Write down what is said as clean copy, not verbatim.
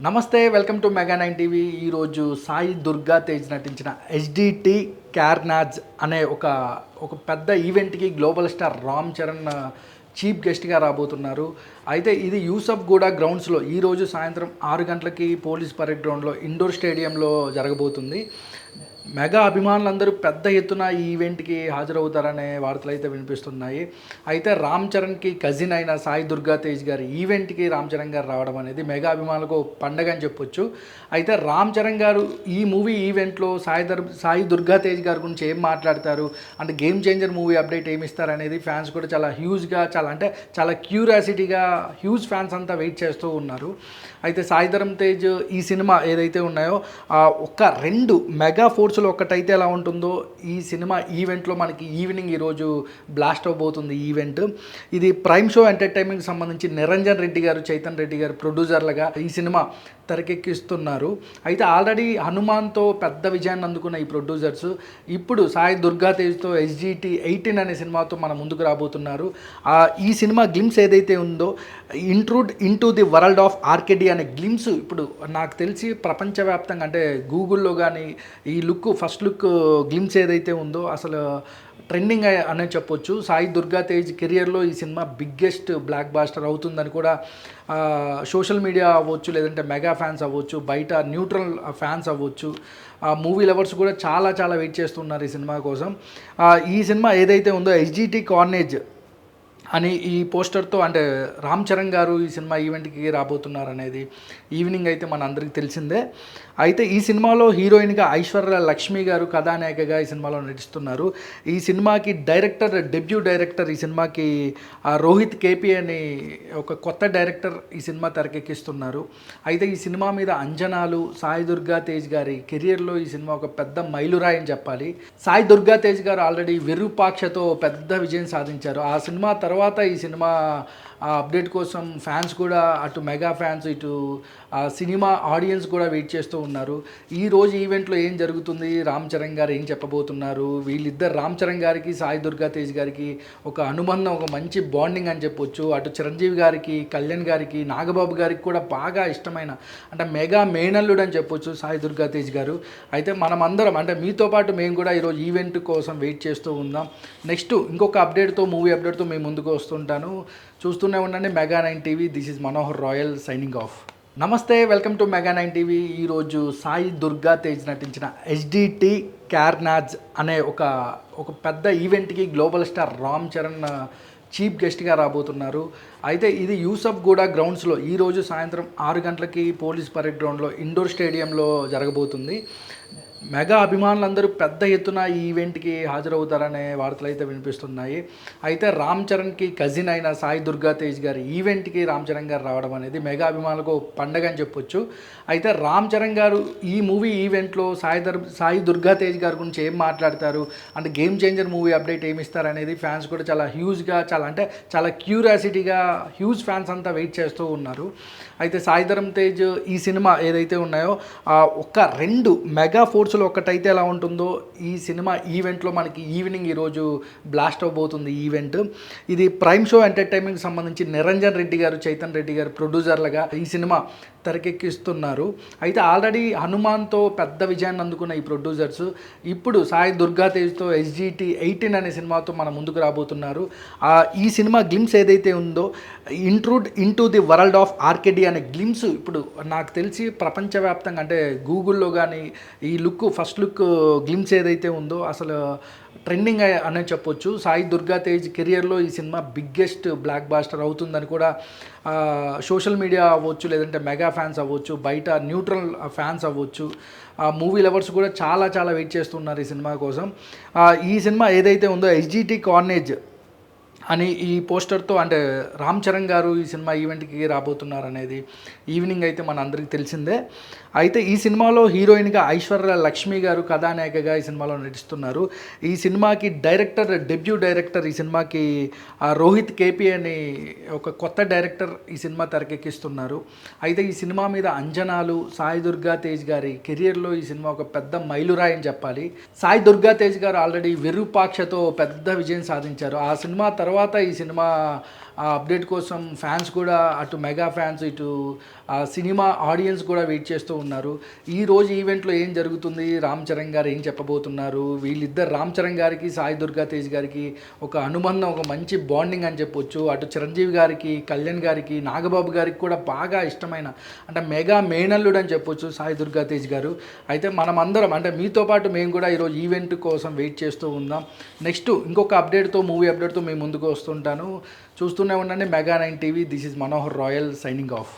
నమస్తే, welcome to mega nine TV. ఈరోజు సాయి దుర్గా తేజ్ నటించిన హెచ్డిటి కార్నాజ్ అనే ఒక పెద్ద ఈవెంట్కి global star Ram Charan chief గెస్ట్గా రాబోతున్నారు. అయితే ఇది యూసఫ్ గూడ గ్రౌండ్స్లో ఈరోజు సాయంత్రం 6 గంటలకి పోలీస్ పరేడ్ గ్రౌండ్లో ఇండోర్ స్టేడియంలో జరగబోతుంది. మెగా అభిమానులందరూ పెద్ద ఎత్తున ఈ ఈవెంట్కి హాజరవుతారనే వార్తలు అయితే వినిపిస్తున్నాయి. అయితే రామ్ చరణ్కి కజిన్ అయిన సాయి దుర్గా తేజ్ గారి ఈవెంట్కి రామ్ చరణ్ గారు రావడం అనేది మెగా అభిమానులకు పండగ అని చెప్పొచ్చు. అయితే రామ్ చరణ్ గారు ఈ మూవీ ఈవెంట్లో సాయి దుర్గా తేజ్ గారి గురించి ఏం మాట్లాడతారు, అంటే గేమ్ చేంజర్ మూవీ అప్డేట్ ఏమి ఇస్తారు అనేది ఫ్యాన్స్ కూడా చాలా హ్యూజ్గా చాలా క్యూరియాసిటీగా హ్యూజ్ ఫ్యాన్స్ అంతా వెయిట్ చేస్తూ ఉన్నారు. అయితే సాయి ధరమ్ తేజ్ ఈ సినిమా ఏదైతే ఉన్నాయో ఒక 2 మెగా ఫోర్స్లో ఒకటైతే ఎలా ఉంటుందో ఈ సినిమా ఈవెంట్లో మనకి ఈవినింగ్ ఈరోజు బ్లాస్ట్ అవబోతుంది. ఈవెంట్ ఇది ప్రైమ్ షో ఎంటర్టైన్మెంట్కి సంబంధించి నిరంజన్ రెడ్డి గారు, చైతన్ రెడ్డి గారు ప్రొడ్యూసర్లుగా ఈ సినిమా తెరకెక్కిస్తున్నారు. అయితే ఆల్రెడీ హనుమాన్తో పెద్ద విజయాన్ని అందుకున్న ఈ ప్రొడ్యూసర్స్ ఇప్పుడు సాయి దుర్గా తేజ్తో HDT 18 అనే సినిమాతో మన ముందుకు రాబోతున్నారు. ఈ సినిమా గ్లిమ్స్ ఏదైతే ఉందో intrude into the world of RKD అనే గ్లిమ్స్ ఇప్పుడు నాకు తెలిసి ప్రపంచవ్యాప్తంగా అంటే గూగుల్లో కానీ ఈ ఫస్ట్ లుక్ గ్లిమ్స్ ఏదైతే ఉందో అసలు ట్రెండింగ్ అనే చెప్పొచ్చు. సాయి దుర్గా తేజ్ కెరియర్లో ఈ సినిమా బిగ్గెస్ట్ బ్లాక్ బాస్టర్ అవుతుందని కూడా సోషల్ మీడియా అవ్వచ్చు, లేదంటే మెగా ఫ్యాన్స్ అవ్వచ్చు, బయట న్యూట్రల్ ఫ్యాన్స్ అవ్వచ్చు, మూవీ లవర్స్ కూడా చాలా వెయిట్ చేస్తున్నారు ఈ సినిమా కోసం. ఈ సినిమా ఏదైతే ఉందో HDT కార్నేజ్ అని ఈ పోస్టర్తో అంటే రామ్ చరణ్ గారు ఈ సినిమా ఈవెంట్కి రాబోతున్నారు అనేది ఈవినింగ్ అయితే మన అందరికీ తెలిసిందే. అయితే ఈ సినిమాలో హీరోయిన్గా ఐశ్వర్య లక్ష్మి గారు కథానాయికగా ఈ సినిమాలో నటిస్తున్నారు. ఈ సినిమాకి డెబ్యూ డైరెక్టర్ ఈ సినిమాకి రోహిత్ కేపీ అని ఒక కొత్త డైరెక్టర్ ఈ సినిమా తెరకెక్కిస్తున్నారు. అయితే ఈ సినిమా మీద అంచనాలు సాయి దుర్గా తేజ్ గారి కెరియర్లో ఈ సినిమా ఒక పెద్ద మైలురాయి అని చెప్పాలి. సాయి దుర్గా తేజ్ గారు ఆల్రెడీ విరూపాక్షతో పెద్ద విజయం సాధించారు. ఆ సినిమా తర్వాత ఈ సినిమా అప్డేట్ కోసం ఫ్యాన్స్ కూడా అటు మెగా ఫ్యాన్స్ ఇటు సినిమా ఆడియన్స్ కూడా వెయిట్ చేస్తూ ఉన్నారు. ఈరోజు ఈవెంట్లో ఏం జరుగుతుంది, రామ్ చరణ్ గారు ఏం చెప్పబోతున్నారు, వీళ్ళిద్దరు రామ్ చరణ్ గారికి సాయి దుర్గా తేజ్ గారికి ఒక అనుబంధం, ఒక మంచి బాండింగ్ అని చెప్పొచ్చు. అటు చిరంజీవి గారికి, కళ్యాణ్ గారికి, నాగబాబు గారికి కూడా బాగా ఇష్టమైన అంటే మెగా మేనల్లుడు అని చెప్పొచ్చు సాయి దుర్గా తేజ్ గారు. అయితే మనమందరం అంటే మీతో పాటు మేము కూడా ఈరోజు ఈవెంట్ కోసం వెయిట్ చేస్తూ ఉందాం. నెక్స్ట్ ఇంకొక అప్డేట్తో మూవీ అప్డేట్తో మేము ముందుకు వస్తుంటాను. చూస్తూనే ఉండండి mega nine TV. This is Manohar Royal signing off. నమస్తే, welcome to mega nine TV. ఈరోజు సాయి దుర్గా తేజ్ నటించిన HDT కార్నాజ్ అనే ఒక పెద్ద ఈవెంట్కి global star Ram Charan chief గెస్ట్గా రాబోతున్నారు. అయితే ఇది యూసఫ్ గూడ గ్రౌండ్స్లో ఈరోజు సాయంత్రం 6 గంటలకి పోలీస్ పరేడ్ గ్రౌండ్లో ఇండోర్ స్టేడియంలో జరగబోతుంది. మెగా అభిమానులందరూ పెద్ద ఎత్తున ఈ ఈవెంట్కి హాజరవుతారనే వార్తలు అయితే వినిపిస్తున్నాయి. అయితే రామ్ చరణ్కి కజిన్ అయిన సాయి దుర్గా తేజ్ గారి ఈవెంట్కి రామ్ చరణ్ గారు రావడం అనేది మెగా అభిమానులకు పండగ అని చెప్పొచ్చు. అయితే రామ్ చరణ్ గారు ఈ మూవీ ఈవెంట్లో సాయి దుర్గా తేజ్ గారి గురించి ఏం మాట్లాడతారు, అంటే గేమ్ చేంజర్ మూవీ అప్డేట్ ఏమి ఇస్తారు అనేది ఫ్యాన్స్ కూడా చాలా హ్యూజ్గా చాలా క్యూరియాసిటీగా హ్యూజ్ ఫ్యాన్స్ అంతా వెయిట్ చేస్తూ ఉన్నారు. అయితే సాయి ధరమ్ తేజ్ ఈ సినిమా ఏదైతే ఉన్నాయో ఒక 2 మెగా ఫోర్స్లో ఒకటైతే ఎలా ఉంటుందో ఈ సినిమా ఈవెంట్లో మనకి ఈవినింగ్ ఈరోజు బ్లాస్ట్ అవబోతుంది. ఈవెంట్ ఇది ప్రైమ్ షో ఎంటర్టైన్మెంట్కి సంబంధించి నిరంజన్ రెడ్డి గారు, చైతన్ రెడ్డి గారు ప్రొడ్యూసర్లుగా ఈ సినిమా తెరకెక్కిస్తున్నారు. అయితే ఆల్రెడీ హనుమాన్తో పెద్ద విజయాన్ని అందుకున్న ఈ ప్రొడ్యూసర్స్ ఇప్పుడు సాయి దుర్గా తేజ్తో HDT 18 అనే సినిమాతో మన ముందుకు రాబోతున్నారు. ఈ సినిమా గ్లిమ్స్ ఏదైతే ఉందో intrude into the world of RKD అనే గ్లిమ్స్ ఇప్పుడు నాకు తెలిసి ప్రపంచవ్యాప్తంగా అంటే గూగుల్లో కానీ ఈ ఫస్ట్ లుక్ గ్లిమ్స్ ఏదైతే ఉందో అసలు ట్రెండింగ్ అనే చెప్పొచ్చు. సాయి దుర్గా తేజ్ కెరియర్లో ఈ సినిమా బిగ్గెస్ట్ బ్లాక్ బాస్టర్ అవుతుందని కూడా సోషల్ మీడియా అవ్వచ్చు, లేదంటే మెగా ఫ్యాన్స్ అవ్వచ్చు, బయట న్యూట్రల్ ఫ్యాన్స్ అవ్వచ్చు, మూవీ లవర్స్ కూడా చాలా వెయిట్ చేస్తున్నారు ఈ సినిమా కోసం. ఈ సినిమా ఏదైతే ఉందో HDT కార్నేజ్ అని ఈ పోస్టర్తో అంటే రామ్ చరణ్ గారు ఈ సినిమా ఈవెంట్కి రాబోతున్నారు అనేది ఈవినింగ్ అయితే మన అందరికీ తెలిసిందే. అయితే ఈ సినిమాలో హీరోయిన్గా ఐశ్వర్య లక్ష్మి గారు కథానాయికగా ఈ సినిమాలో నటిస్తున్నారు. ఈ సినిమాకి డెబ్యూ డైరెక్టర్ ఈ సినిమాకి రోహిత్ కేపీ అని ఒక కొత్త డైరెక్టర్ ఈ సినిమా తెరకెక్కిస్తున్నారు. అయితే ఈ సినిమా మీద అంచనాలు సాయి దుర్గా తేజ్ గారి కెరియర్లో ఈ సినిమా ఒక పెద్ద మైలురాయి అని చెప్పాలి. సాయి దుర్గా తేజ్ గారు ఆల్రెడీ విరూపాక్షతో పెద్ద విజయం సాధించారు. ఆ సినిమా తర్వాత ఈ సినిమా ఆ అప్డేట్ కోసం ఫ్యాన్స్ కూడా అటు మెగా ఫ్యాన్స్ ఇటు సినిమా ఆడియన్స్ కూడా వెయిట్ చేస్తూ ఉన్నారు. ఈ రోజు ఈవెంట్లో ఏం జరుగుతుంది, రామ్ చరణ్ గారు ఏం చెప్పబోతున్నారు, వీళ్ళిద్దరు రామ్ చరణ్ గారికి సాయి దుర్గా తేజ్ గారికి ఒక అనుబంధం, ఒక మంచి బాండింగ్ అని చెప్పొచ్చు. అటు చిరంజీవి గారికి, కళ్యాణ్ గారికి, నాగబాబు గారికి కూడా బాగా ఇష్టమైన అంటే మెగా మేనల్లుడు అని చెప్పొచ్చు సాయి దుర్గా తేజ్ గారు. అయితే మనమందరం అంటే మీతో పాటు మేము కూడా ఈరోజు ఈవెంట్ కోసం వెయిట్ చేస్తూ ఉందాం. నెక్స్ట్ ఇంకొక అప్డేట్తో, మూవీ అప్డేట్తో మేము ముందుకు వస్తుంటాను. చూస్తూనే ఉండండి mega 9 TV. This is Manohar Royal signing of.